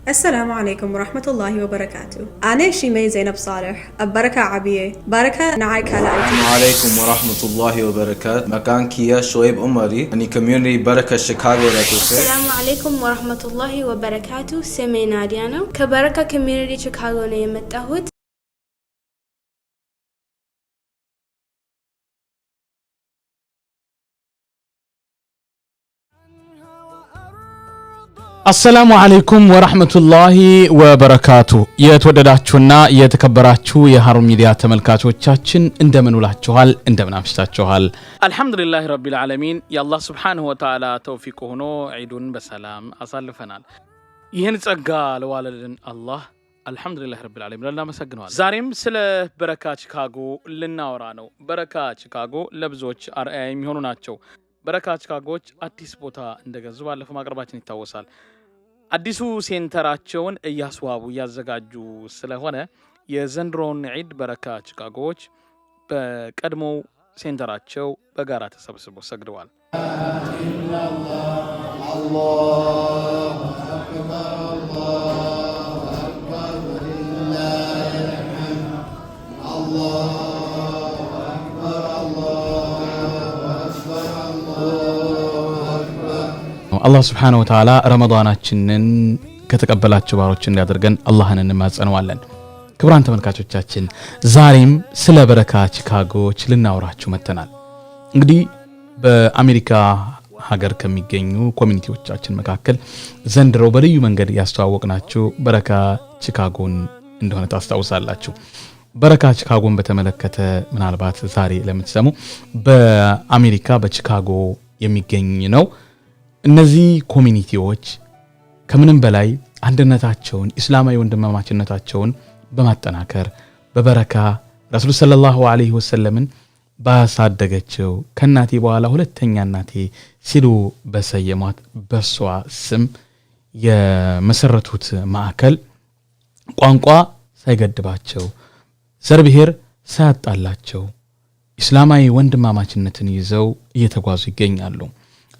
السلام عليكم ورحمة الله وبركاته. أنا شيماء زينب صالح بركة عبية بركة نعيك هلا. السلام عليكم ورحمة الله وبركاته. مكان كيا شويب أمري أني كميونيتي بركة شيكاغو راتوسي. السلام عليكم ورحمة الله وبركاته. سمي ناديانا كبركة كميونيتي شيكاغو نيمتاهوت. السلام عليكم ورحمة الله وبركاته. የተወደዳችሁና የተከበራችሁ የሃሩን ሚዲያ ተመልካቾቻችን እንደምን ውላችኋል እንደምን አምሽታችኋል? አልহামዱሊላህ ረቢል ዓለሚን የአላህ Subhanahu Wa Ta'ala ተውፊቅ ሆኖ ዒዱን በሰላም አሳልፈናል። ይህን ጸጋ ለዋለልን አላህ አልহামዱሊላህ ረቢል ዓለሚን ለማመሰግነዋል። ዛሬም ስለ በረካ ቺካጎ ልናወራ ነው። በረካ ቺካጎ ለብዙዎች አርአያ የሚሆኑ ናቸው። በረካ ቺካጎች አዲስ ቦታ እንደገዙ ባለፈው ማቅረባችን ይታወሳል። አዲሱ ሴንተራቸውን እያስዋቡ ያዘጋጁ ስለሆነ የዘንድሮን ዒድ በረካ ቺካጎዎች በቀድሞው ሴንተራቸው በጋራ ተሰብስበው ሰግደዋል። አላህ Subhanahu Wa Ta'ala ረመዳናችንን ከተቀበላቸው ባሮች እንዲያደርገን አላህን እንማጸነዋለን። ክቡራን ተመልካቾቻችን ዛሬም ስለ በረካ ቺካጎዎች ልናወራችሁ መተናል። እንግዲህ በአሜሪካ ሀገር ከሚገኙ ኮሚኒቲዎቻችን መካከል ዘንድሮ በልዩ መንገድ ያስተዋወቅናችሁ በረካ ቺካጎን እንደሆነ ታስታውሳላችሁ። በረካ ቺካጎን በተመለከተ ምናልባት ዛሬ ለምትሰሙ በአሜሪካ በቺካጎ የሚገኝ ነው። እነዚህ ኮሚኒቲዎች ከምንም በላይ አንድነታቸውን እስላማዊ ወንድማማችነታቸውን በማጠናከር በበረካ ረሱል ሰለላሁ ዐለይሂ ወሰለምን ባሳደገቸው ከናቴ በኋላ ሁለተኛ እናቴ ሲሉ በሰየሟት በሷ ስም የመሰረቱት ማዕከል ቋንቋ ሳይገድባቸው ዘር ብሔር ሳያጣላቸው እስላማዊ ወንድማማችነትን ይዘው እየተጓዙ ይገኛሉ።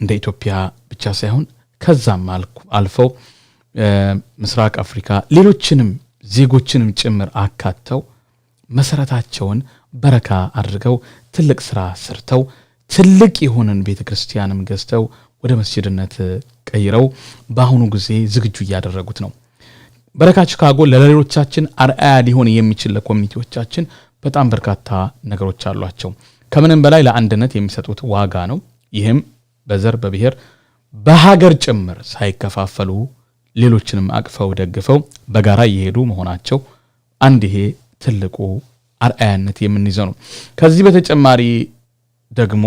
እንደ ኢትዮጵያ ብቻ ሳይሆን ከዛም አልፈው ምስራቅ አፍሪካ ሌሎችንም ዜጎችንም ጭምር አካተው መሰረታቸውን በረካ አድርገው ትልቅ ስራ ሰርተው ትልቅ የሆነን ቤተክርስቲያንም ገዝተው ወደ መስጂድነት ቀይረው በአሁኑ ጊዜ ዝግጁ እያደረጉት ነው። በረካ ቺካጎ ለሌሎቻችን አርአያ ሊሆን የሚችል ለኮሚኒቲዎቻችን በጣም በርካታ ነገሮች አሏቸው። ከምንም በላይ ለአንድነት የሚሰጡት ዋጋ ነው። ይህም በዘር በብሔር በሀገር ጭምር ሳይከፋፈሉ ሌሎችንም አቅፈው ደግፈው በጋራ እየሄዱ መሆናቸው አንድ ይሄ ትልቁ አርአያነት የምንይዘው ነው። ከዚህ በተጨማሪ ደግሞ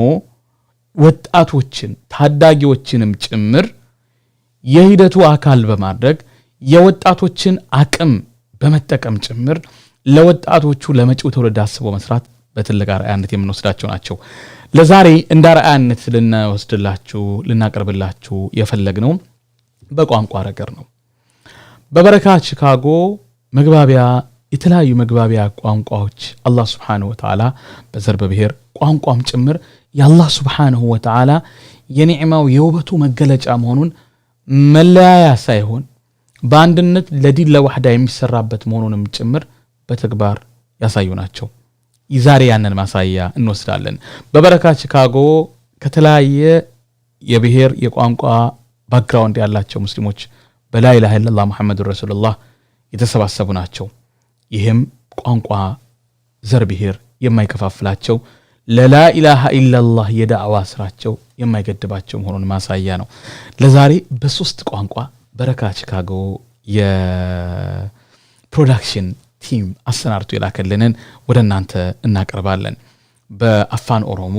ወጣቶችን ታዳጊዎችንም ጭምር የሂደቱ አካል በማድረግ የወጣቶችን አቅም በመጠቀም ጭምር ለወጣቶቹ ለመጪው ትውልድ አስበው መስራት በትልቅ አርአያነት የምንወስዳቸው ናቸው። ለዛሬ እንደ አርአያነት ልናወስድላችሁ ልናቀርብላችሁ የፈለግነው በቋንቋ ረገድ ነው። በበረካ ቺካጎ መግባቢያ የተለያዩ መግባቢያ ቋንቋዎች አላህ Subhanahu Wa Ta'ala በዘር በብሔር ቋንቋም ጭምር የአላህ Subhanahu Wa Ta'ala የኒዕማው የውበቱ መገለጫ መሆኑን መለያያ ሳይሆን በአንድነት ለዲን ለዋህዳ የሚሰራበት መሆኑንም ጭምር በተግባር ያሳዩ ናቸው። ዛሬ ያንን ማሳያ እንወስዳለን። በበረካ ቺካጎ ከተለያየ የብሔር የቋንቋ ባክግራውንድ ያላቸው ሙስሊሞች በላ ኢላሃ ኢላላህ ሙሐመዱር ረሱሉላህ የተሰባሰቡ ናቸው። ይህም ቋንቋ ዘር ብሔር የማይከፋፍላቸው ለላ ኢላሃ ኢላላህ የዳዕዋ ስራቸው የማይገድባቸው መሆኑን ማሳያ ነው። ለዛሬ በሶስት ቋንቋ በረካ ቺካጎ የፕሮዳክሽን ቲም አሰናርቶ የላከልንን ወደ እናንተ እናቀርባለን። በአፋን ኦሮሞ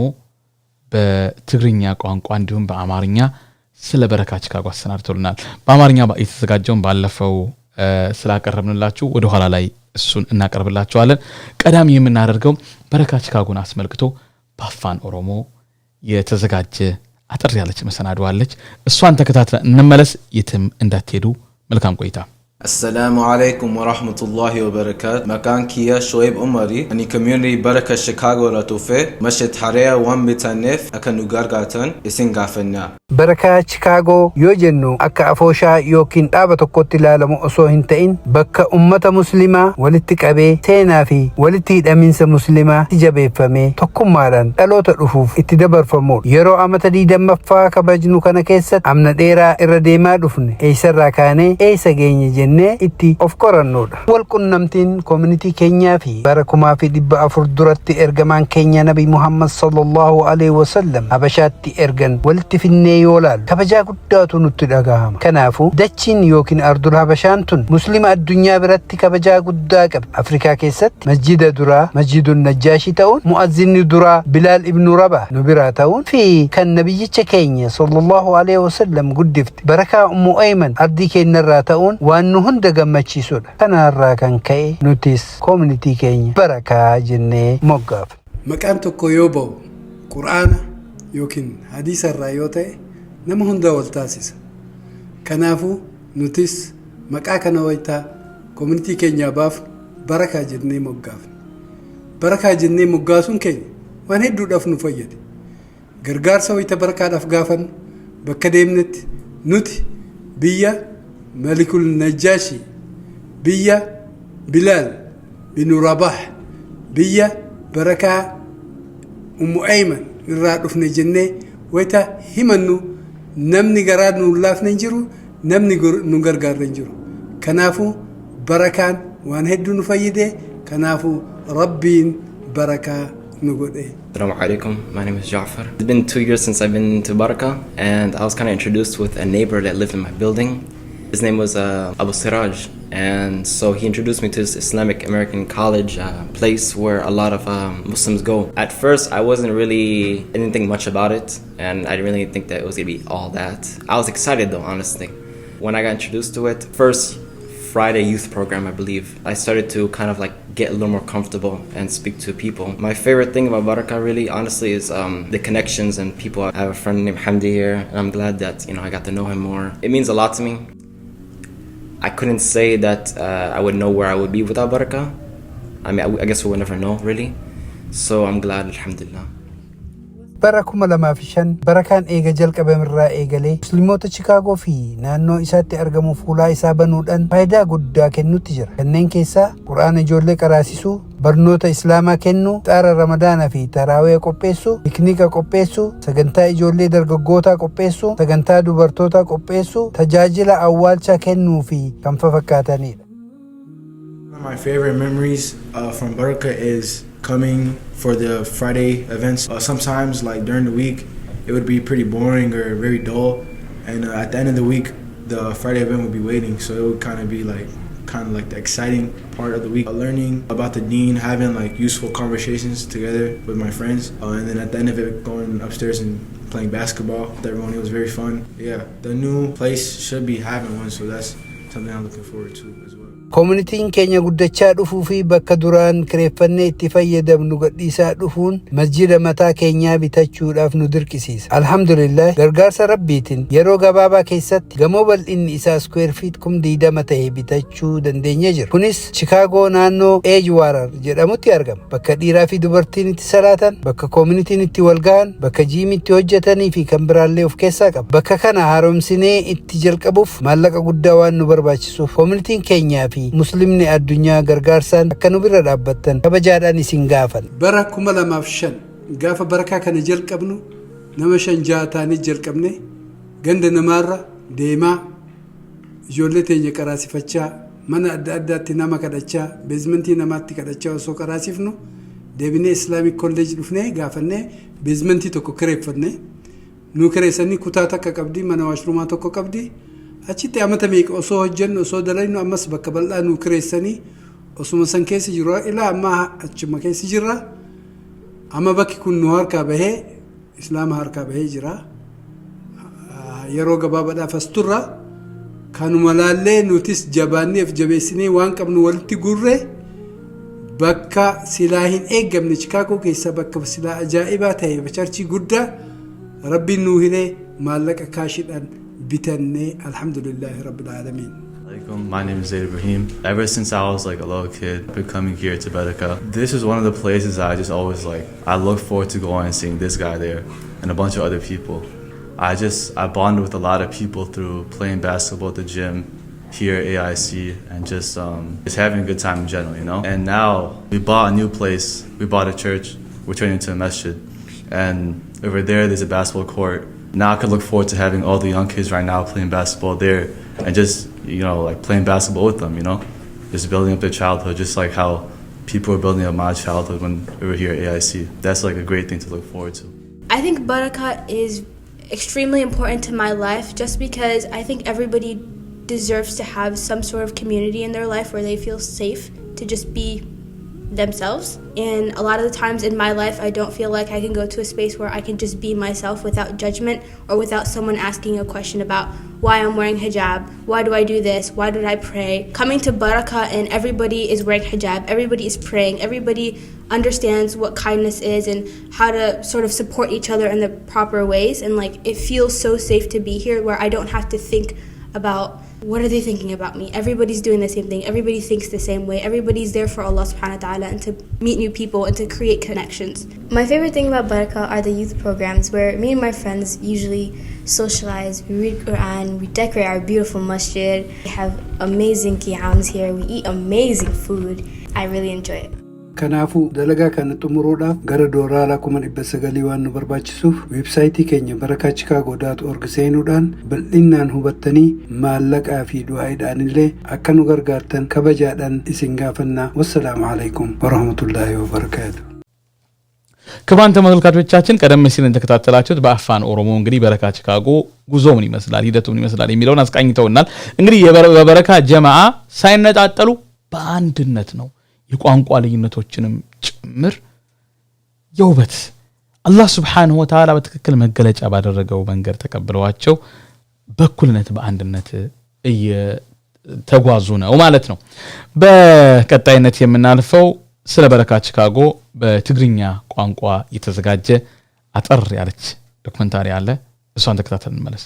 በትግርኛ ቋንቋ እንዲሁም በአማርኛ ስለ በረካ ቺካጎ አሰናርቶልናል። በአማርኛ የተዘጋጀውን ባለፈው ስላቀረብንላችሁ ወደ ኋላ ላይ እሱን እናቀርብላችኋለን። ቀዳሚ የምናደርገው በረካ ቺካጎን አስመልክቶ በአፋን ኦሮሞ የተዘጋጀ አጥር ያለች መሰናዶ አለች። እሷን ተከታትለን እንመለስ። የትም እንዳትሄዱ። መልካም ቆይታ። Assalamu alaikum wa rahmatullahi wa barakatuh. Makan Kia Shoaib Umari. Ani community Baraka Chicago Ratufe. Masjid Harea 1 Bitanif. Aka Nugargatan. Isin Gafanya. Baraka Chicago yoo jennu akka afooshaa yookiin dhaaba tokkotti ilaalamu osoo hin ta'in bakka ummata muslimaa walitti qabee seenaa fi walitti hidhaminsa muslimaa jabeeffamee tokkummaadhaan dhaloota dhufuuf itti dabarfamudha. Yeroo amata 20ffaa kabajnu kana keessatti amna dheeraa irra deemaa dhufne eessarraa kaanee eessa geenye jennee itti of qorannudha. Walqunnamtiin community keenyaa fi bara 1400 duratti ergamaan keenya Nabi Muhammad sallallahu alaihi wasallam habashaatti ergan walitti finnee yoolal kabajaa guddaatu nutti dhagahama. Kanaafu dachiin yookiin ardul habashaan tun muslima addunyaa biratti kabajaa guddaa qabdi. Afrikaa keessatti masjida duraa masjidun najjaashi ta'uun mu'azzinni duraa Bilaal ibn Rabah nu biraa ta'uun fi kan nabiyyicha keenya sallallahu alaihi wasallam guddifte barakaa ummu ayman ardii keenyarraa ta'uun waan nu hunda gammachiisudha. Kanarraa kan ka'e nutis community keenya barakaa jennee moggaaf. Maqaan tokko yoo ba'u Qur'aana yookiin hadiisa irraa yoo ta'e nama hunda wal taasisa. Kanaafu nutis maqaa kana waytaa community keenya baaf barakaa jennee moggaaf. Barakaa jennee moggaasuun keenya waan hedduudhaaf nu fayyade. Gargaarsa wayita barakaadhaaf gaafannu bakka deemnetti nuti biyya Malikul Najjaashi, biyya Bilaal bin Rabah, biyya barakaa ummu ayman irraa dhufne jennee wayita himannu namni garaa nu laafne jiru, namni nu gargaarre jiru. Kanaafu barakaan waan hedduu nu fayyade. Kanaafu Rabbiin barakaa nu godhe. Assalamu alaikum. My name is Ja'far. It's been 2 years since I've been to Baraka, and I was kind of introduced with a neighbor that lived in my building. His name was Abu Siraj, and so he introduced me to this Islamic American college place where a lot of Muslims go. At first, I didn't think much about it, and I didn't really think that it was gonna be all that. I was excited though, honestly. When I got introduced to it, first Friday youth program, I believe, I started to kind of like get a little more comfortable and speak to people. My favorite thing about Baraka really, honestly, is the connections and people. I have a friend named Hamdi here, and I'm glad that I got to know him more. It means a lot to me. I couldn't say that I would know where I would be without Baraka. I mean, I guess we would never know, really. So I'm glad, alhamdulillah. Bara 2005 barakaan eega jalqabamirraa eegalee musliimoota Chicaagoo fi naannoo isaatti argamu fuulaa isaa banuudhaan faayidaa guddaa kennutti jira. Kanneen keessaa Qur'aana ijoollee qaraasisuu, barnoota Islaamaa kennuu, xaara Ramadaanaa fi Taraawee qopheessuu, pikniika qopheessuu, sagantaa ijoollee dargaggootaa qopheessuu, sagantaa dubartootaa qopheessuu, tajaajila awwaalchaa kennuu fi kan fafakkaatanidha. My favorite memories from Baraka is coming for the Friday events. Sometimes, like during the week, it would be pretty boring or very dull, and at the end of the week, the Friday event would be waiting. So it would kind of be like the exciting part of the week. Learning about the deen, having like useful conversations together with my friends, and then at the end of it, going upstairs and playing basketball with everyone. It was very fun. Yeah, the new place should be having one, so that's something I'm looking forward to as well. Communitiin keenya guddachaa dhufuu fi bakka duraan kireeffannee itti fayyadamnu gadhiisaa dhufuun masjida mataa keenyaa bitachuudhaaf nu dirqisiisa. Alhamdulillah, gargaarsa Rabbiitiin yeroo gabaabaa keessatti gamoo bal'inni isaa square feet 20 ta'e bitachuu dandeenye jira. Kunis Chicaagoo naannoo Edgewater jedhamutti argama. Bakka dhiiraa fi dubartiin itti salaatan, bakka communitiin itti wal gahan, bakka jiimii itti hojjetanii fi kan biraallee of keessaa qaba. Bakka kana haaromsinee itti jalqabuuf maallaqa guddaa waan nu barbaachisuuf communitiin keenyaa fi muslimni addunyaa gargaarsaan akka nu bira dhaabbattan kabajaadhaan isin gaafan. Bara 2005 gaafa barakaa kana jalqabnu nama 5 taanii jalqabne ganda namaarra deemaa ijoollee teenya qaraasifachaa mana adda addaatti nama kadhachaa beezmentii namaatti kadhachaa osoo qaraasifnu deebinee Islamic College dhufnee gaafannee beezmentii tokko kireeffanne nu kireessanii kutaa takka qabdi mana waashrumaa tokko qabdi. Achitti amata meeqa osoo hojjennu osoo dalaynu ammas bakka bal'aa nu kireessanii osuma san keessa jiru ilaa amma achuma keessa jirra. Amma bakki kun nu harkaa bahee Islaama harkaa bahee jira. Yeroo gabaabaadhaaf as turra kanuma laallee nutis jabaanneef jabeessinee waan qabnu walitti gurree bakka silaa hin eeggamne Chicaagoo keessa bakka silaa ajaa'ibaa ta'e charchii guddaa Rabbiin nu hiree maallaqa kaashiidhaan بتني الحمد لله رب العالمين. My name is Zaid Ibrahim. Ever since I was like a little kid, I've been coming here to Barakah. This is one of the places I just always like. I look forward to going and seeing this guy there and a bunch of other people. I bonded with a lot of people through playing basketball at the gym here at AIC and just having a good time in general, you know. And now we bought a new place. We bought a church. We're turning into a masjid. And over there, there's a basketball court. Now I can look forward to having all the young kids right now playing basketball there and just, you know, like playing basketball with them, you know, just building up their childhood, just like how people were building up my childhood when we were here at AIC. That's like a great thing to look forward to. I think Barakah is extremely important to my life just because I think everybody deserves to have some sort of community in their life where they feel safe to just be themselves. And a lot of the times in my life, I don't feel like I can go to a space where I can just be myself without judgment or without someone asking a question about why I'm wearing hijab, why do I do this, why did I pray. Coming to Barakah and everybody is wearing hijab, everybody is praying, everybody understands what kindness is and how to sort of support each other in the proper ways. And like it feels so safe to be here where I don't have to think about what are they thinking about me. Everybody's doing the same thing. Everybody thinks the same way. Everybody's there for Allah subhanahu wa ta'ala and to meet new people and to create connections. My favorite thing about Barakah are the youth programs where me and my friends usually socialize, we read Quran, we decorate our beautiful masjid. We have amazing qiyams here. We eat amazing food. I really enjoy it. Kanaafuu dalagaa kana xumuruudhaaf gara doolaara 900 waan nu barbaachisuuf weebsaayitii keenya barakahchicago.org seenuudhaan bal'inaan hubattanii maallaqaa fi du'aa'iidhaan illee akka nu gargaartan kabajaadhaan isin gaafannaa. Wassalaamu alaykum warahmatullaahi wabarakaatuh. ክቡራን ተመልካቾቻችን ቀደም ሲል እንደተከታተላችሁት በአፋን ኦሮሞ እንግዲህ በረካ ቺካጎ ጉዞ ምን ይመስላል ሂደቱ ምን ይመስላል የሚለውን አስቃኝተውናል። እንግዲህ የበረካ ጀማዓ ሳይነጣጠሉ በአንድነት ነው የቋንቋ ልዩነቶችንም ጭምር የውበት አላህ Subhanahu Wa Ta'ala በትክክል መገለጫ ባደረገው መንገድ ተቀበለዋቸው በእኩልነት በአንድነት እየተጓዙ ነው ማለት ነው። በቀጣይነት የምናልፈው ስለ በረካ ቺካጎ በትግርኛ ቋንቋ የተዘጋጀ አጠር ያለች ዶክመንታሪ አለ። እሷን ተከታተልን እንመለስ።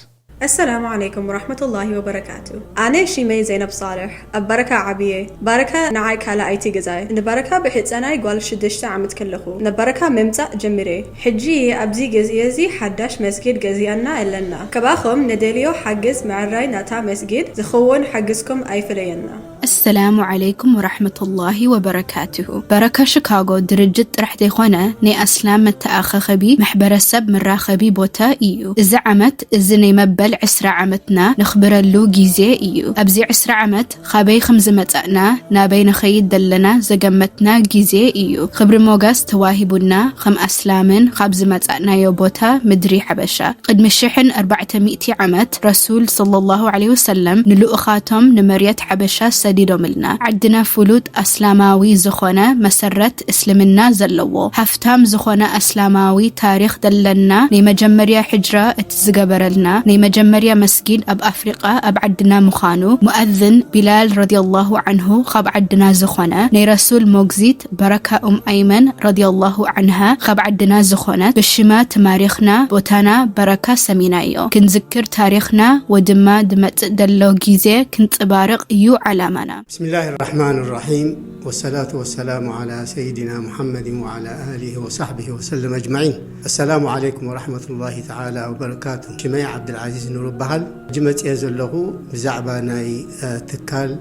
السلام عليكم ورحمة الله وبركاته. أنا شيماء زينب صالح. بركة عبية. بركة نعاي كلا أيتي جزاي. نبركة بحيث أنا يقول شدشت عم تكلخو. نبركة ممتع جمري. حجي أبزي جزيزي حداش مسجد جزينا إلنا. كباخم ندليو حجز مع الراي نتا مسجد زخون حجزكم أي فلينا. السلام عليكم ورحمة الله وبركاته. بركة شيكاغو درجت رح تخونا ني أسلام متأخخبي محبر السب من راخبي بوتا إيو. زعمت إزني مبل عسر عمتنا نخبر اللو جيزي إيو. أبزي عسر عمت خابي خمزمتنا نابين خيد دلنا زقمتنا جيزي إيو. خبر موغاس تواهبنا خم أسلامن خابزمتنا يوبوتا مدري حبشا. قدم الشحن 400 عمت رسول صلى الله عليه وسلم نلو خاتم نمريت حبشا سديدو ملنا. عدنا فلوت أسلاماوي زخونا مسرت اسلمنا زلوو. هفتام زخونا أسلاماوي تاريخ دلنا نيمجمريا حجرة اتزقبرلنا نيمجمريا مسجد أب أفريقيا أب عدنا مخانو. مؤذن بلال رضي الله عنه خب عدنا زخونا. ني رسول موكزيت بركة أيمن رضي الله عنها خب عدنا زخونا. بشما تماريخنا بوتانا بركة سمينايو. كنذكر تاريخنا ودما دمت دلو جيزي كنت بارق يو علامنا. بسم الله الرحمن الرحيم والصلاة والسلام على سيدنا محمد وعلى آله وصحبه وسلم أجمعين. السلام عليكم ورحمة الله تعالى وبركاته. شماية عبد العزيز نور بحل جمت يزلغو بزعباناي تكال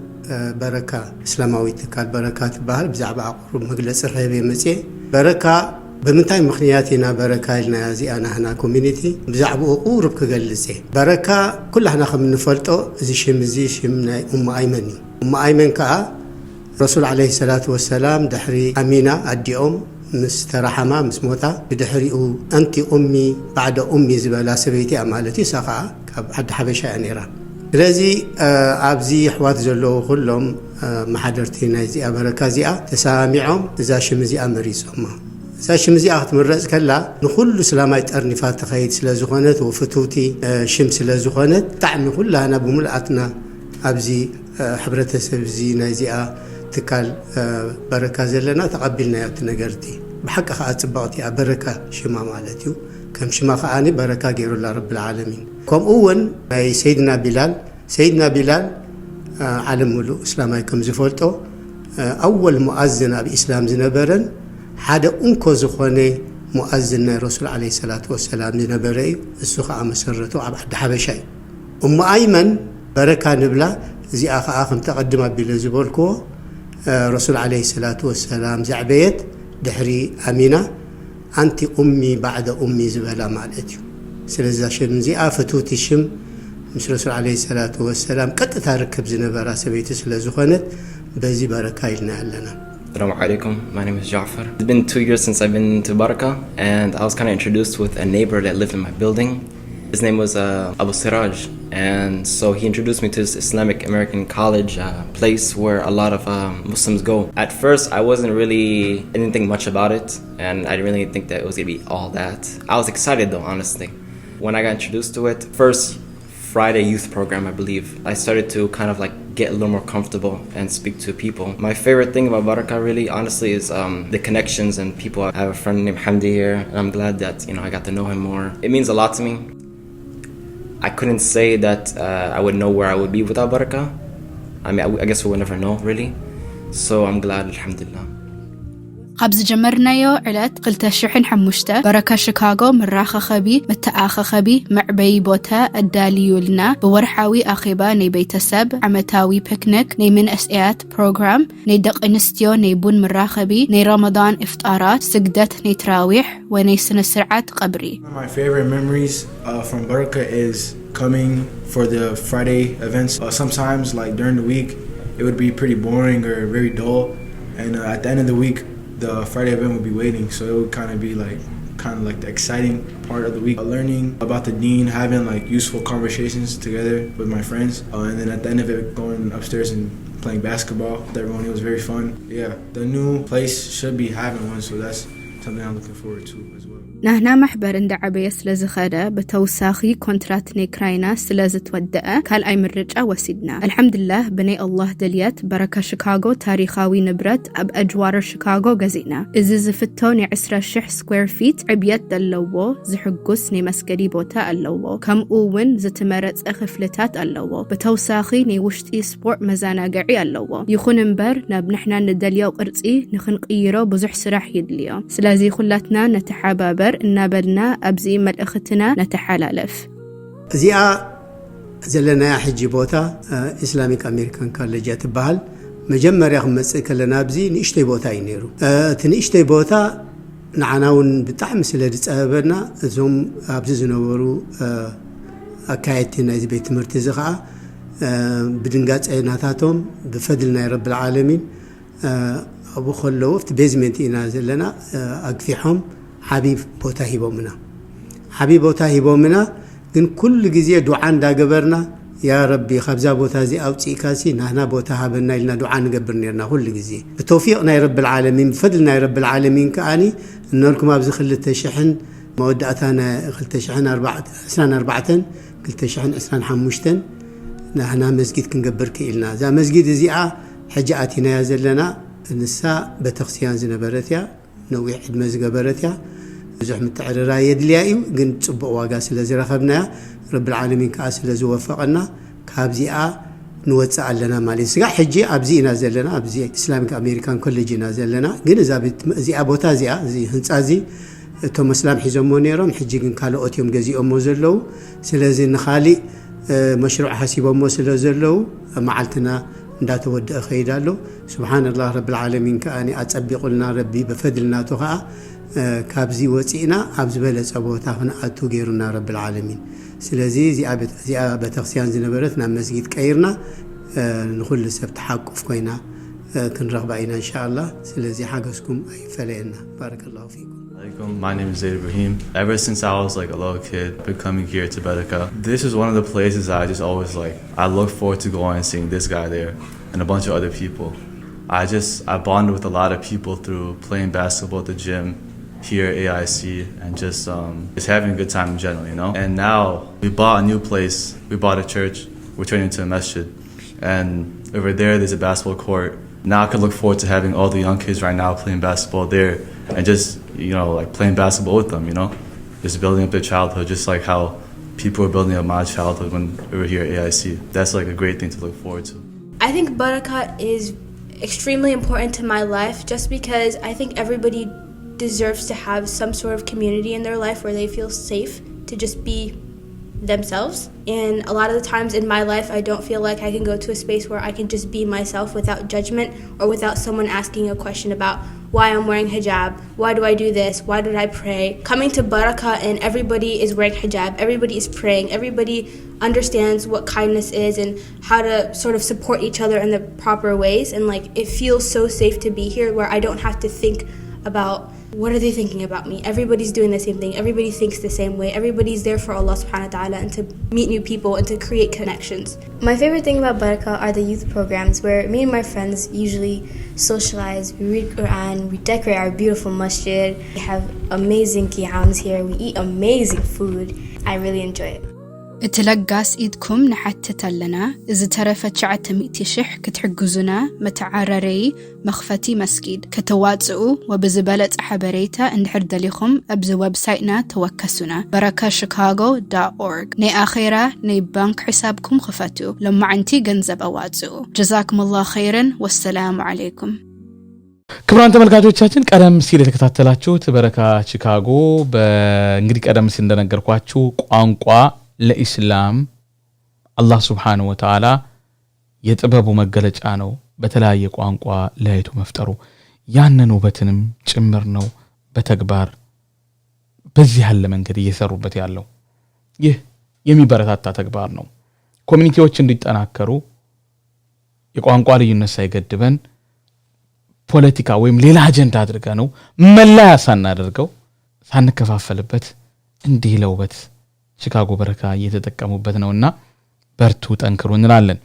بركة إسلاموي تكال بركات بحل بزعبا أقرب مجلس الرهيبي مسيح بركة بمنتاي مخنياتنا بركة لنا زي أنا هنا كوميونيتي بزعبو قرب كجلسه بركة كل احنا خم نفلتو زي شمنا أيمني أيمن كا رسول عليه الصلاة والسلام دحري أمينة أديهم مسترحمة مسموتا بدحريو أنت أمي بعد أمي زبالة سبيتي أمالتي ساقا حد حبشة أنيرا لذي أبزي حوات زلو كلهم محضرتي نايزي بركة زيا تسامعهم إذا شمزي أمريسهم ساشمزي أخت من رأس كلا نخل سلامات أرنفات تخيد سلازخونت وفتوتي شمس سلازخونت تعمل كلها أنا بملأتنا أبزي حبرة سبزي نايزي تكال بركة زلنا تقبلنا يا تنجرتي بحق خاطر بقتي بركة شما مالتيو كم شما خاني بركة غير الله رب العالمين كم أول سيدنا بلال ዓለም ሙሉእ እስላማይ ከም ዝፈልጦ ኣወል ሙኣዝን ኣብ ኢስላም ዝነበረን ሓደ እንኮ ዝኾነ ሙኣዝን ናይ ረሱል ዓለይሂ ሰላቱ ወሰላም ዝነበረ እዩ። እሱ ከዓ መሰረቱ ኣብ ዓዲ ሓበሻ እዩ። እሞ ኣይመን በረካ ንብላ እዚኣ ከዓ ከም ተቐድም ኣቢለ ዝበልክዎ ረሱል ዓለይሂ ሰላቱ ወሰላም ዘዕበየት ድሕሪ ኣሚና ኣንቲ ኡሚ ባዕደ ኡሚ ዝበላ ማለት እዩ። ስለዚ ሽም እዚኣ ፍቱቲ ሽም ምስ ረሱል ዓለይሂ ሰላቱ ወሰላም ቀጥታ ርክብ ዝነበራ ሰበይቲ ስለ ዝኾነት በዚ በረካ ኢልና ኣለና። Assalamu alaikum. My name is Ja'far. It's been 2 years since I've been to Baraka, and I was kind of introduced with a neighbor that lived in my building. His name was Abu Siraj, and so he introduced me to this Islamic American college place where a lot of Muslims go. At first, I didn't think much about it, and I didn't really think that it was gonna be all that. I was excited though, honestly. When I got introduced to it, first Friday youth program, I believe, I started to kind of like get a little more comfortable and speak to people. My favorite thing about Baraka really, honestly, is the connections and people. I have a friend named Hamdi here, and I'm glad that, I got to know him more. It means a lot to me. I couldn't say that I would know where I would be without Baraka. I mean, I guess we would never know, really. So I'm glad, alhamdulillah. قبز جمرنايو علات قلت شحن حمشتا بركة شيكاغو مراخة خبي متآخة خبي معبي بوتا الداليو لنا بورحاوي أخيبا ني بيتسب عمتاوي بيكنيك ني من أسئات بروغرام ني دق انستيو ني بون مراخبي ني رمضان إفطارات سجدت ني تراويح وني سنة سرعات قبري. My favorite memories from Baraka is coming for the Friday events. Sometimes like during the week it would be pretty boring or very dull, and at the end of the week the Friday event would be waiting, so it would kind of be like the exciting part of the week. Learning about the deen, having like useful conversations together with my friends, and then at the end of it going upstairs and playing basketball with everyone. It was very fun. Yeah, the new place should be having one, so that's something I'm looking forward to as well. نحنا محبر اند عبية سلازي خدا بتوساخي كونترات نيكراينا سلازي تودأ كال اي مرجع وسيدنا. الحمد لله بني الله دليات بركة شيكاغو تاريخاوي نبرت اب اجوار شيكاغو غزينا. ازي زفتوني 20 سكوير فيت عبيات دلوو زحقوس ني مسكري بوتا اللوو كم اوون زتمرت اخفلتات اللوو بتوساخي ني وشتي سبورت مزانا قعي اللوو يخون مبر نبنحنا ندليو قرصي نخن قيرو بزح سراح يدليو سلازي خلاتنا نتحابابر እናበልና ኣብዚ መልእኽትና ነተሓላለፍ እዚኣ ዘለና ሕጂ ቦታ ኢስላሚክ አሜሪካን ኮሌጅ ትበሃል መጀመርያ ክመጽእ ከለና ኣብዚ ንእሽተይ ቦታ እዩ ነይሩ እቲ ንእሽተይ ቦታ ንዓናውን ብጣዕሚ ስለ ዝጸበና እዞም ኣብዚ ዝነበሩ ኣካየቲ ናይዚ ቤት ትምህርቲ እዚ ከዓ ብድንጋጸናታቶም ብፈድል ናይ ረብ العالمين ኣብኡ ከለዉ እቲ ቤዝመንት ኢና ዘለና ኣግፊሖም حبيب بوتا هيبومنا حبيب بوتا هيبومنا ግን كل ጊዜ ዱዓ እንዳገበርና ያ ረቢ خبزا بوتا زي اوصي كاسي نحنا بوتا هبنا لنا ዱዓ ንገብር ነርና كل ጊዜ بتوفيق ናይ رب العالمين بفضل ናይ رب العالمين كاني እንልኩም ኣብዚ 2000 مودعتنا 2024 2025 نحنا مسجد ክንገብር ክኢልና ዛ መስጊድ እዚኣ ሕጂ ኣቲና ዘለና ንሳ በተክስያን ዝነበረትያ نوع عدم زجبرتها زحمة تعررا يدليايو جن تصبق واجا سلزي رخبنا رب العالمين كأسل زوفقنا كابزيا نوتسع لنا مالي سجى حجي أبزي نازل لنا أبزي إسلامك أمريكان كل جي نازل لنا جن زابت زي أبوتا زي هنتازي توم إسلام حزمونيرم حجي جن كالو أتيوم جزي أموزلو سلزي نخالي مشروع حسيب أموزلو معلتنا ندات ود خيدالو سبحان الله رب العالمين كأني أتسبق لنا ربي بفضلنا تقع كابزي وتينا أبز بلس أبوتا هنا أتو غيرنا رب العالمين سلازي زي أبا تغسيان زنبرتنا مسجد كيرنا نقول لسبت حقف كوينا كن رغبائنا إن شاء الله سلازي حقسكم أي فلينا بارك الله فيكم. My name is Zaid Ibrahim. Ever since I was like a little kid, been coming here to Baraka. This is one of the places I just always I look forward to going and seeing this guy there and a bunch of other people. I bonded with a lot of people through playing basketball at the gym here at AIC and just having a good time in general, you know. And now we bought a new place. We bought a church. We're turning into a masjid. And over there's a basketball court. Now I can look forward to having all the young kids right now playing basketball there and just, playing basketball with them, just building up their childhood, just like how people are building up my childhood when we were here at AIC. That's like a great thing to look forward to. I think barakah is extremely important to my life just because I think everybody deserves to have some sort of community in their life where they feel safe to just be themselves. And a lot of the times in my life I don't feel like I can go to a space where I can just be myself without judgment or without someone asking a question about why I'm wearing hijab, why do I do this, why did I pray. Coming to barakah and everybody is wearing hijab, everybody is praying, everybody understands what kindness is and how to sort of support each other in the proper ways, and like it feels so safe to be here where I don't have to think about what are they thinking about me. Everybody's doing the same thing, everybody thinks the same way, everybody's there for Allah subhanahu wa ta'ala and to meet new people and to create connections. My favorite thing about barakah are the youth programs where me and my friends usually socialize, we read Quran, we decorate our beautiful masjid, we have amazing qiyams here, we eat amazing food. I really enjoy it. اتلقاس إيدكم نحتت لنا إذا ترفت 900 شح كتحجزنا متعرري مخفتي مسجد كتواتسقوا وبزبالة حبريتا اندحر دليخم أبز ويب سايتنا توكسنا barakahchicago.org ني آخيرا ني بانك حسابكم خفتوا لما عنتي جنزب أواتسقوا جزاكم الله خيرا والسلام عليكم. ክቡራን ተመልካቾቻችን ቀደም ሲል የተከታተላችሁት በረካ ቺካጎ በእንግዲህ ቀደም ሲል እንደነገርኳችሁ ቋንቋ ለኢስላም አላህ Subhanahu Wa Ta'ala የጥበቡ መገለጫ ነው በተለያየ ቋንቋ ለይቶ መፍጠሩ ያንን ውበትንም ጭምር ነው በተግባር በዚህ ያለ መንገድ እየሰሩበት ያለው ይህ የሚበረታታ ተግባር ነው ኮሚኒቲዎች እንዲጠናከሩ የቋንቋ ልዩነት ሳይገድበን ፖለቲካ ወይም ሌላ አጀንዳ አድርጋ ነው መላያ ሳናደርገው ሳንከፋፈልበት እንዲህ ለውበት ቺካጎ በረካ እየተጠቀሙበት ነውና በርቱ ጠንክሩ እንላለን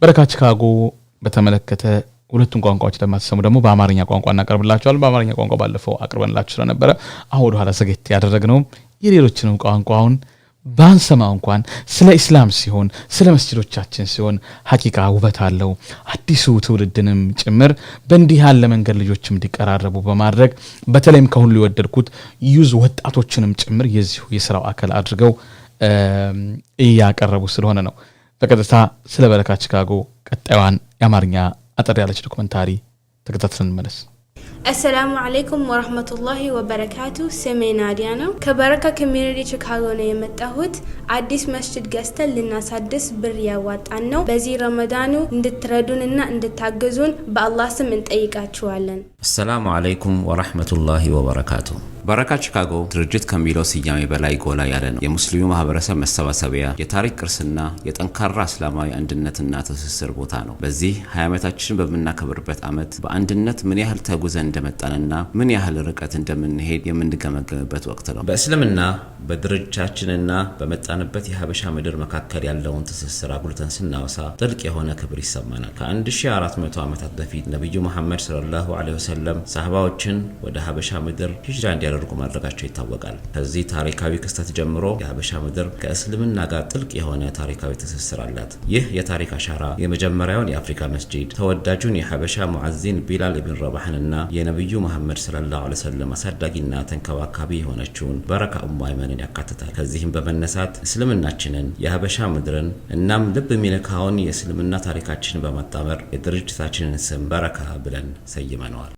በረካ ቺካጎ በተመለከተ ሁለቱን ቋንቋዎች ለማሰሙ ደግሞ በአማርኛ ቋንቋ እናቀርብላችኋል በአማርኛ ቋንቋ ባለፈው አቅርበንላችሁ ስለነበረ አሁን ወደ ኋላ ሰገት ያደረግነው የሌሎችንም ቋንቋውን ባንሰማው እንኳን ስለ እስላም ሲሆን ስለ መስጂዶቻችን ሲሆን ሐቂቃ ውበት አለው አዲሱ ትውልድንም ጭምር በእንዲህ ያለ መንገድ ልጆችም እንዲቀራረቡ በማድረግ በተለይም ከሁሉ የወደድኩት ዩዝ ወጣቶችንም ጭምር የዚሁ የሥራው አካል አድርገው ያቀረቡ ስለሆነ ነው በቀጥታ ስለ በረካ ቺካጎ ቀጣዩን የአማርኛ አጠር ያለች ዶክመንታሪ ተከታትለን እንመለስ Assalamu alaikum wa rahmatullahi wa barakatuh. ስሜ ናዲያ ነው ከበረካ ኮሚኒቲ ቺካጎ ነው የመጣሁት አዲስ መስጂድ ገዝተን ልናሳድስ ብር ያዋጣን ነው በዚህ ረመዳኑ እንድትረዱንና እንድታገዙን በአላህ ስም እንጠይቃችኋለን السلام عليكم ورحمة الله وبركاته በረካ ቺካጎ ድርጅት ከሚለው ስያሜ በላይ ጎላ ያለ ነው የሙስሊሙ ማህበረሰብ መሰባሰቢያ የታሪክ ቅርስና የጠንካራ እስላማዊ አንድነትና ትስስር ቦታ ነው በዚህ 20 ዓመታችን በመናከብርበት አመት በአንድነት ምን ያህል ተጉዘን እንደመጣንና ምን ያህል ርቀት እንደምንሄድ የምንገመገምበት ወቅት ነው በእስልምና በድርጅታችንና በመጣንበት የሀበሻ ምድር መካከል ያለውን ትስስር አጉልተን ስናወሳ ጥልቅ የሆነ ክብር ይሰማናል ከ1400 ዓመታት በፊት ነብዩ መሐመድ ሰለላሁ ዐለይሂ ወሰለም ሰሃባዎችን ወደ ሀበሻ ምድር ሂጅራ እንዲያደርጉ ማድረጋቸው ይታወቃል ከዚህ ታሪካዊ ክስተት ጀምሮ የሀበሻ ምድር ከእስልምና ጋር ጥልቅ የሆነ ታሪካዊ ትስስር አላት ይህ የታሪክ አሻራ የመጀመሪያውን የአፍሪካ መስጂድ ተወዳጁን የሀበሻ ሙአዚን ቢላል ኢብኑ ረባህንና የነብዩ መሐመድ ሰለላሁ ዐለይሂ ወሰለም አሳዳጊና ተንከባካቢ የሆነችውን በረካ ኡሙ አይመንን ያካትታል ከዚህም በመነሳት እስልምናችንን የሀበሻ ምድርን እናም ልብ የሚነካውን የእስልምና ታሪካችንን በማጣመር የድርጅታችንን ስም በረካ ብለን ሰይመነዋል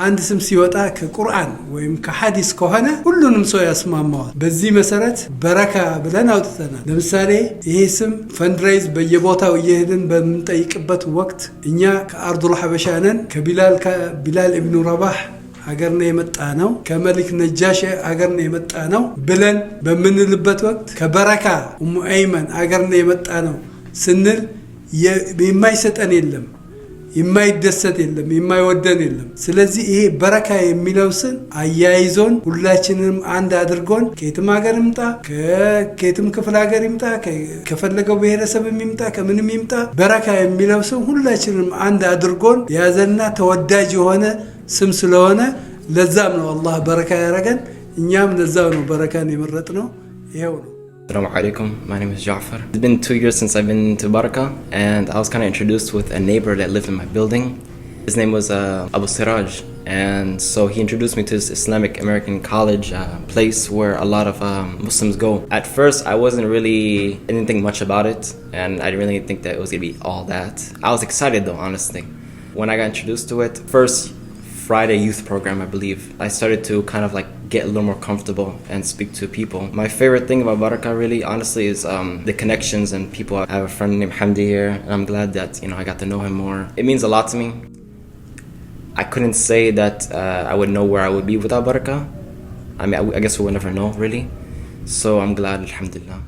አንድ ስም ሲወጣ ከቁርአን ወይም ከሐዲስ ከሆነ ሁሉንም ሰው ያስማማዋል በዚህ መሰረት በረካ ብለን አውጥተናል ለምሳሌ ይሄ ስም ፈንድራይዝ በየቦታው እየሄድን በመንጠይቅበት ወቅት እኛ ከአርዱል ሐበሻ ነን ከቢላል ኢብኑ ረባህ ሀገር ነው የመጣ ነው ከመልክ ነጃሽ ሀገር ነው የመጣ ነው ብለን በመንልበት ወቅት ከበረካ ኡሙ አይመን ሀገር ነው የመጣ ነው ስንል የማይሰጠን የለም የማይደሰት የለም የማይወደን የለም ስለዚህ ይሄ በረካ የሚለው ስም አያይዞን ሁላችንንም አንድ አድርጎን ከየትም ሀገር ይምጣ ከየትም ክፍለ ሀገር ይምጣ ከፈለገው ብሔረሰብ ይምጣ ከምንም ይምጣ በረካ የሚለው ስም ሁላችንንም አንድ አድርጎን ያዘና ተወዳጅ የሆነ ስም ስለሆነ ለዛም ነው አላህ በረካ ያረጋን እኛም ለዛው ነው በረካን የመረጥነው ይሄው ነው Assalamu alaikum. My name is Ja'far. It's been 2 years since I've been to Barakah, and I was kind of introduced with a neighbor that lived in my building. His name was Abu Siraj, and so he introduced me to this Islamic American college place where a lot of Muslims go. At first, I didn't think much about it, and I didn't really think that it was gonna be all that. I was excited though, honestly. When I got introduced to it, first Friday youth program, I believe, I started to kind of like get a little more comfortable and speak to people. My favorite thing about Barakah really, honestly, is the connections and people. I have a friend named Hamdi here, and I'm glad that, I got to know him more. It means a lot to me. I couldn't say that I would know where I would be without Barakah. I mean, I guess we would never know, really. So I'm glad, alhamdulillah.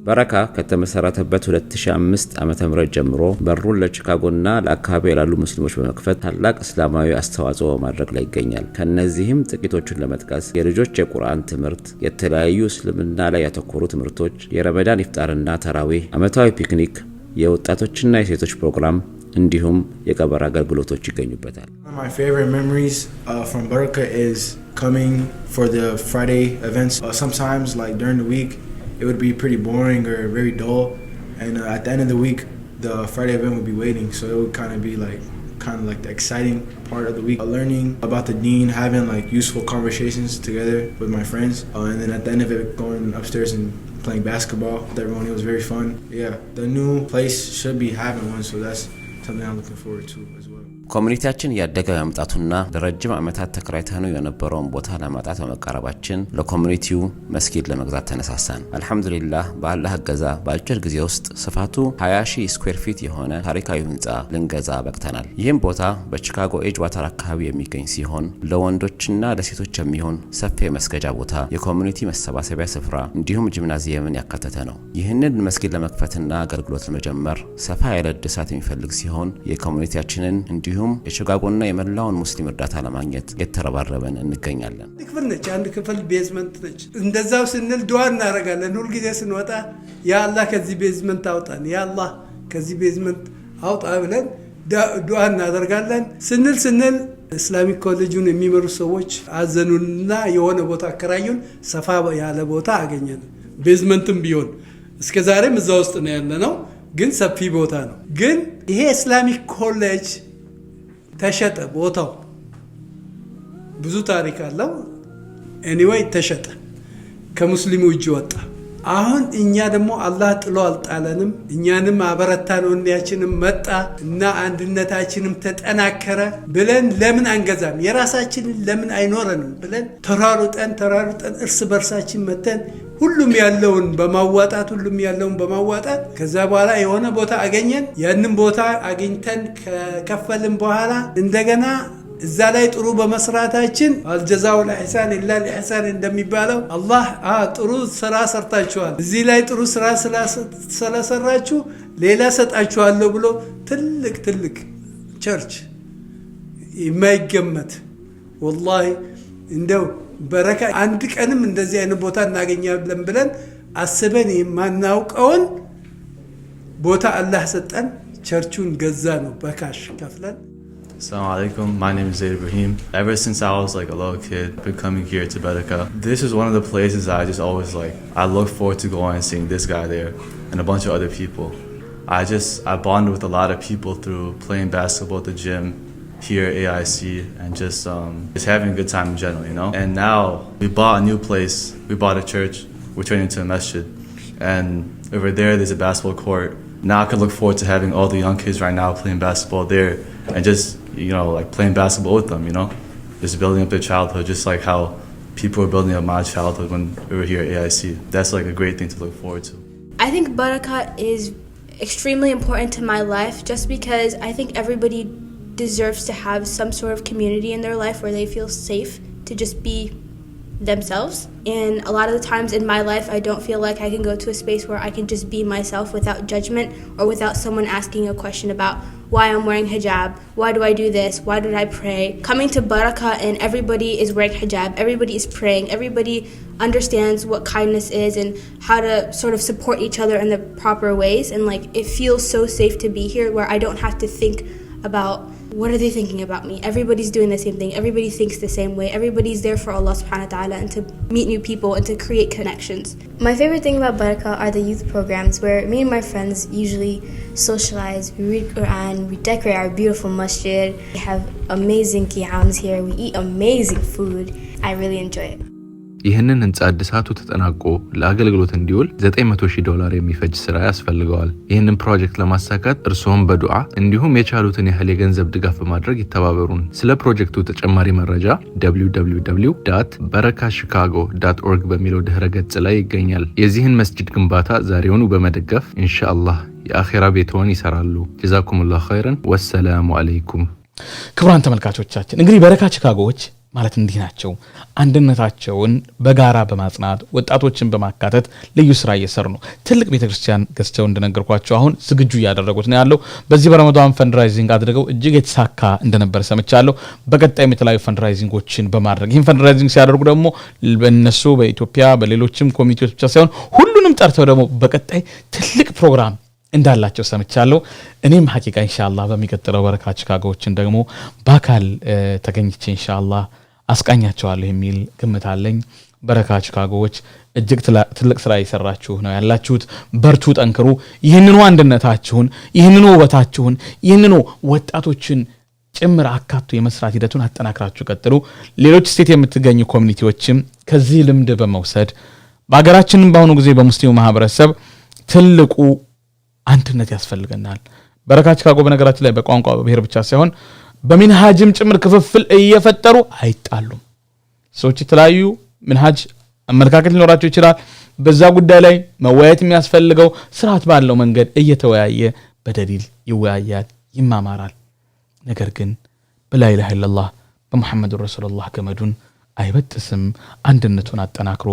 በረካ ከተመሰረተበት 2005 ዓመተ ምህረት ጀምሮ በሩን ለቺካጎና ለአካባቢ ያሉ ሙስሊሞች በመክፈት ታላቅ እስላማዊ አስተዋጽኦ ማድረግ ላይ ይገኛል። ከነዚህም ጥቂቶቹን ለመጥቀስ የልጆች የቁርአን ትምህርት፣ የተለያዩ እስልምና ላይ ያተኮሩ ትምህርቶች፣ የረመዳን ኢፍጣርና ተራዊህ፣ ዓመታዊ ፒክኒክ፣ የወጣቶችና የሴቶች ፕሮግራም እንዲሁም የቀብር አገልግሎቶች ይገኙበታል። My favorite memories from Barakah is coming for the Friday events. Sometimes like during the week it would be pretty boring or very dull, and at the end of the week the Friday event would be waiting, so it would kind of be like the exciting part of the week, learning about the deen, having like useful conversations together with my friends, and then at the end of it going upstairs and playing basketball with everyone. It was very fun. Yeah, the new place should be having one, so that's something I'm looking forward to as well. ኮሚኒቲያችን ያደገ ያመጣቱና ለረጅም ዓመታት ተከራይተነው የነበረውን ቦታ ለማጣት በመቃረባችን ለኮሚኒቲው መስጊድ ለመግዛት ተነሳሳን። አልহামዱሊላህ በአላህ እገዛ በአጭር ጊዜ ውስጥ ስፋቱ 20,000 ስኩዌር ፊት የሆነ ታሪካዊ ህንጻ ልንገዛ በቅተናል። ይህም ቦታ በቺካጎ ኤጅዋተር አካባቢ የሚገኝ ሲሆን ለወንዶችና ለሴቶች የሚሆን ሰፊ መስገጃ ቦታ፣ የኮሚኒቲ መሰባሰቢያ ስፍራ እንዲሁም ጂምናዚየምን ያካተተ ነው። ይህንን መስጊድ ለመክፈትና አገልግሎት ለመጀመር ሰፋ ያለ እድሳት የሚፈልግ ሲሆን የኮሚኒቲያችንን እንዲሁም የቺካጎና የመላውን ሙስሊም እርዳታ ለማግኘት የተረባረበን እንገኛለን። ክፍል ነች፣ አንድ ክፍል ቤዝመንት ነች። እንደዛው ስንል ዱዓ እናደርጋለን። ሁሉ ጊዜ ስንወጣ ያ አላህ ከዚህ ቤዝመንት አውጣን፣ ያ አላህ ከዚህ ቤዝመንት አውጣ ብለን ዱዓ እናደርጋለን። ስንል ኢስላሚክ ኮሌጁን የሚመሩ ሰዎች አዘኑና የሆነ ቦታ አከራዩን፣ ሰፋ ያለ ቦታ አገኘን። ቤዝመንትም ቢሆን እስከዛሬም እዛ ውስጥ ነው ያለነው፣ ግን ሰፊ ቦታ ነው። ግን ይሄ ኢስላሚክ ኮሌጅ ተሸጠ። ቦታው ብዙ ታሪክ አለው። ኤኒዌይ ተሸጠ፣ ከሙስሊሙ እጅ ወጣ። አሁን እኛ ደግሞ አላህ ጥሎ አልጣለንም፣ እኛንም አበረታን፣ ወንያችንም መጣ እና አንድነታችንም ተጠናከረ ብለን ለምን አንገዛም፣ የራሳችንን ለምን አይኖረንም ብለን ተራሩጠን እርስ በርሳችን መተን ሁሉም ያለውን በማዋጣት ከዛ በኋላ የሆነ ቦታ አገኘን። ያንን ቦታ አግኝተን ከከፈልን በኋላ እንደገና እዛ ላይ ጥሩ በመስራታችን አልጀዛው ለኢህሳን ኢላ ለኢህሳን እንደሚባለው አላህ ጥሩ ስራ ሰርታችኋል፣ እዚህ ላይ ጥሩ ስራ ስለሰራችሁ ሌላ ሰጣችኋለሁ ብሎ ትልቅ ቸርች የማይገመት ወላሂ እንደው በረካ አንድ ቀንም እንደዚህ አይነት ቦታ እናገኛለን ብለን አስበን የማናውቀውን ቦታ አላህ ሰጠን። ቸርቹን ገዛ ነው በካሽ ከፍለን። Assalamu alaikum, my name is Zaid Ibrahim. Ever since I was like a little kid, been coming here to Barakah. This is one of the places I just always I look forward to going and seeing this guy there and a bunch of other people. I bonded with a lot of people through playing basketball at the gym here at AIC and just having a good time in general, you know? And now we bought a new place, we bought a church, we're turning into a masjid. And over there's a basketball court. Now I can look forward to having all the young kids right now playing basketball there and just, playing basketball with them, just building up their childhood, just like how people were building up my childhood when we were here at AIC. That's like a great thing to look forward to. I think Barakah is extremely important to my life just because I think everybody deserves to have some sort of community in their life where they feel safe to just be themselves. And a lot of the times in my life I don't feel like I can go to a space where I can just be myself without judgment or without someone asking a question about why I'm wearing hijab, why do I do this, why did I pray. Coming to Barakah and everybody is wearing hijab, everybody is praying, everybody understands what kindness is and how to sort of support each other in the proper ways, and it feels so safe to be here where I don't have to think about what are they thinking about me. Everybody's doing the same thing. Everybody thinks the same way. Everybody's there for Allah subhanahu wa ta'ala and to meet new people and to create connections. My favorite thing about Barakah are the youth programs where me and my friends usually socialize, we read Quran, we decorate our beautiful masjid, we have amazing qiyams here, we eat amazing food. I really enjoy it. ይህንን ህንጻ እድሳቱ ተጠናቆ ለአገልግሎት እንዲውል $900,000 የሚፈጅ ስራ ያስፈልገዋል። ይህንን ፕሮጀክት ለማሳካት እርስዎም በዱዓ እንዲሁም የቻሉትን ያህል የገንዘብ ድጋፍ በማድረግ ይተባበሩን። ስለ ፕሮጀክቱ ተጨማሪ መረጃ www.barakahchicago.org በሚለው ድህረ ገጽ ላይ ይገኛል። የዚህን መስጂድ ግንባታ ዛሬውኑ በመደገፍ ኢንሻአላህ የአኺራ ቤትዎን ይሰራሉ። ጀዛኩሙላሁ ኸይረን ወሰላሙ አለይኩም። ክቡራን ተመልካቾቻችን እንግዲህ በረካ ቺካጎዎች ማለት እንዲህ ናቸው። አንድነታቸውን በጋራ በማጽናት ወጣቶችን በማካተት ልዩ ስራ እየሰሩ ነው። ትልቅ ቤተክርስቲያን ገዝተው እንደነገርኳቸው አሁን ዝግጁ እያደረጉት ነው ያለው። በዚህ በረመዳን ፈንድራይዚንግ አድርገው እጅግ የተሳካ እንደነበር ሰምቻለሁ። በቀጣይም የተለያዩ ፈንድራይዚንጎችን በማድረግ ይህን ፈንድራይዚንግ ሲያደርጉ ደግሞ በእነሱ በኢትዮጵያ በሌሎችም ኮሚቴዎች ብቻ ሳይሆን ሁሉንም ጠርተው ደግሞ በቀጣይ ትልቅ ፕሮግራም እንዳላቸው ሰምቻለሁ። እኔም ሐቂቃ ኢንሻአላህ በሚቀጥለው በረካ ቺካጎዎችን ደግሞ በአካል ተገኝቼ ኢንሻአላህ አስቃኛቸዋለሁ የሚል ግምት አለኝ። በረካ ቺካጎዎች እጅግ ትልቅ ስራ እየሰራችሁ ነው ያላችሁት። በርቱ፣ ጠንክሩ። ይህንኑ አንድነታችሁን፣ ይህንኑ ውበታችሁን፣ ይህንኑ ወጣቶችን ጭምር አካቶ የመስራት ሂደቱን አጠናክራችሁ ቀጥሉ። ሌሎች ስቴት የምትገኙ ኮሚኒቲዎችም ከዚህ ልምድ በመውሰድ በአገራችንም በአሁኑ ጊዜ በሙስሊሙ ማህበረሰብ ትልቁ አንድነት ያስፈልገናል። በረካ ቺካጎ በነገራችን ላይ በቋንቋ በብሔር ብቻ ሳይሆን በሚንሃጅም ጭምር ክፍፍል እየፈጠሩ አይጣሉም። ሰዎች የተለያዩ ሚንሃጅ አመለካከት ሊኖራቸው ይችላል። በዛ ጉዳይ ላይ መወያየት የሚያስፈልገው ስርዓት ባለው መንገድ እየተወያየ በደሊል ይወያያል፣ ይማማራል። ነገር ግን በላ ኢላሃ ኢላላህ በመሐመድ ረሱላህ ገመዱን አይበጥስም። አንድነቱን አጠናክሮ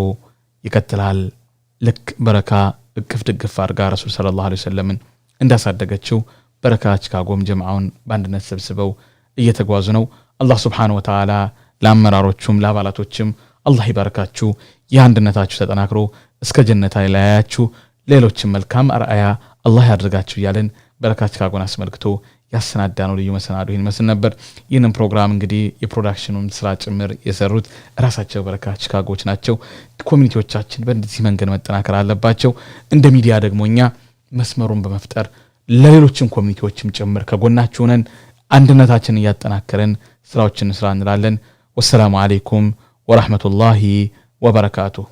ይቀጥላል። ልክ በረካ እቅፍ ድግፍ አድርጋ ረሱል ሰለላሁ ዐለይሂ ወሰለም እንዳሳደገችው በረካ ቺካጎም ጀማዓውን በአንድነት ሰብስበው እየተጓዙ ነው። አላህ ሱብሓነሁ ወተዓላ ለአመራሮቹም ለአባላቶችም አላህ ይባርካችሁ። የአንድነታችሁ ተጠናክሮ እስከ ጀነት ያያችሁ። ሌሎችም መልካም አርአያ አላህ ያድርጋችሁ እያለን በረካ ቺካጎን አስመልክቶ ያሰናዳነው ልዩ መሰናዶ ይህን መስል ነበር። ይህንን ፕሮግራም እንግዲህ የፕሮዳክሽኑን ስራ ጭምር የሰሩት ራሳቸው በረካ ቺካጎዎች ናቸው። ኮሚኒቲዎቻችን በእንደዚህ መንገድ መጠናከር አለባቸው። እንደ ሚዲያ ደግሞ እኛ መስመሩን በመፍጠር ለሌሎችም ኮሚኒቲዎችም ጭምር ከጎናችሁ ነን። አንድነታችንን እያጠናከረን ስራዎችን እንስራ እንላለን። ወሰላሙ አለይኩም ወራህመቱላሂ ወበረካቱሁ።